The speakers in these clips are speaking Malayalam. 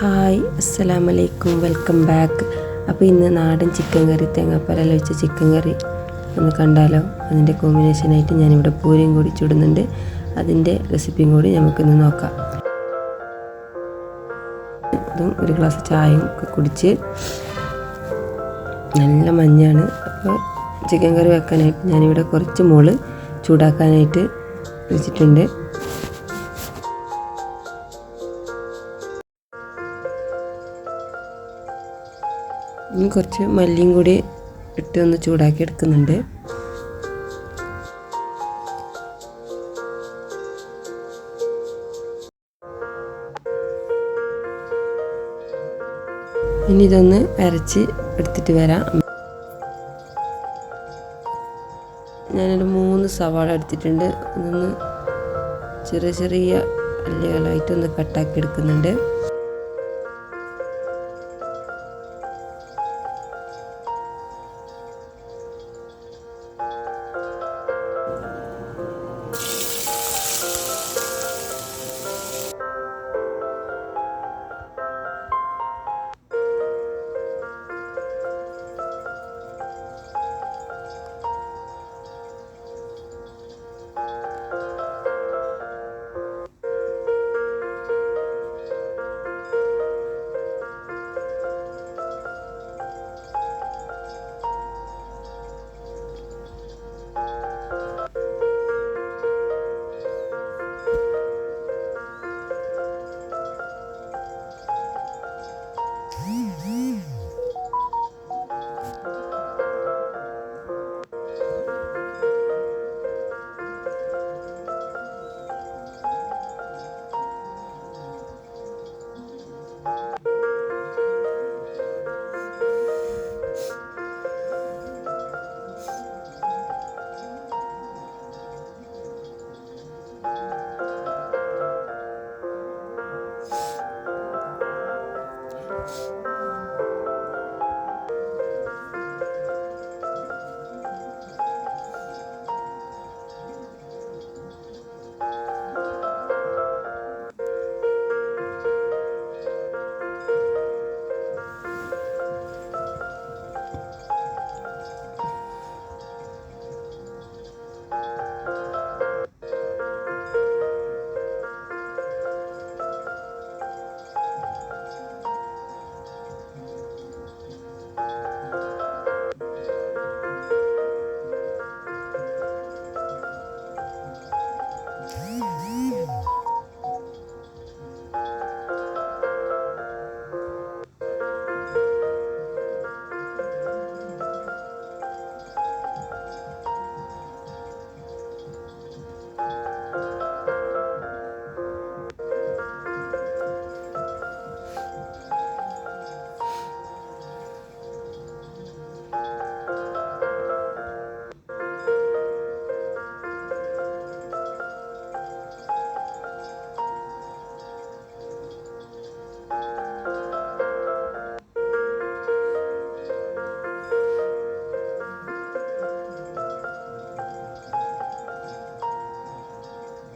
ഹായ് അസ്സലാമലൈക്കും, വെൽക്കം ബാക്ക്. അപ്പോൾ ഇന്ന് നാടൻ ചിക്കൻ കറി, തേങ്ങാപ്പാലെല്ലാം വെച്ച ചിക്കൻ കറി ഒന്ന് കണ്ടാലോ. അതിൻ്റെ കോമ്പിനേഷനായിട്ട് ഞാനിവിടെ പൂരിയും കൂടി ചുടുന്നുണ്ട്. അതിൻ്റെ റെസിപ്പിയും കൂടി നമുക്കിന്ന് നോക്കാം. അതും ഒരു ഗ്ലാസ് ചായയും ഒക്കെ കുടിച്ച് നല്ല മഞ്ഞാണ്. അപ്പോൾ ചിക്കൻ കറി വെക്കാനായിട്ട് ഞാനിവിടെ കുറച്ച് മോള് ചൂടാക്കാനായിട്ട് വെച്ചിട്ടുണ്ട്. ഇനി കുറച്ച് മല്ലിയും കൂടി ഇട്ട് ഒന്ന് ചൂടാക്കി എടുക്കുന്നുണ്ട്. ഇനി ഇതൊന്ന് അരച്ച് എടുത്തിട്ട് വരാം. ഞാനൊരു 3 സവാള എടുത്തിട്ടുണ്ട്. ഇതൊന്ന് ചെറിയ ചെറിയ അല്ലികളായിട്ടൊന്ന് കട്ടാക്കി എടുക്കുന്നുണ്ട്.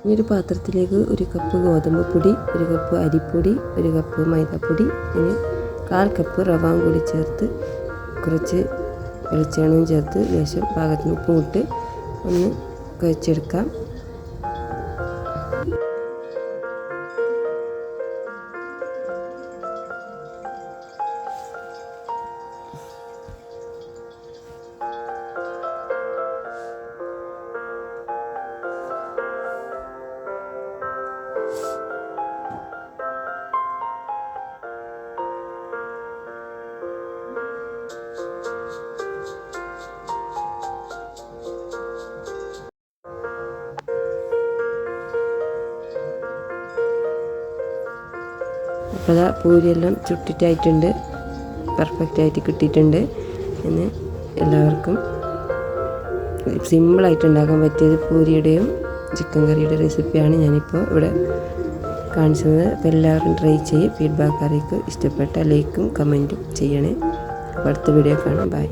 ഈ ഒരു പാത്രത്തിലേക്ക് 1 കപ്പ് ഗോതമ്പ് പൊടി, 1 കപ്പ് അരിപ്പൊടി, 1 കപ്പ് മൈദാപ്പൊടി, ഇനി 1/4 കപ്പ് റവ കൂടി ചേർത്ത് കുറച്ച് വെളിച്ചെണ്ണയും ചേർത്ത് ലേശം പാകത്തിന് ഉപ്പും ഇട്ട് ഒന്ന് കുഴച്ചെടുക്കാം. അപ്പോൾ അതാ പൂരിയെല്ലാം ചുട്ടിട്ടായിട്ടുണ്ട്, പെർഫെക്റ്റായിട്ട് കിട്ടിയിട്ടുണ്ട്. എന്ന് എല്ലാവർക്കും സിമ്പിളായിട്ട് ഉണ്ടാക്കാൻ പറ്റിയത് പൂരിയുടെയും ചിക്കൻ കറിയുടെ റെസിപ്പിയാണ് ഞാനിപ്പോൾ ഇവിടെ കാണിച്ചത്. അപ്പോൾ എല്ലാവരും ട്രൈ ചെയ്ത് ഫീഡ്ബാക്ക് അറിയിക്കും. ഇഷ്ടപ്പെട്ട ലൈക്കും കമൻറ്റും ചെയ്യണേ. അപ്പോൾ അടുത്ത വീഡിയോ കാണാം. ബൈ.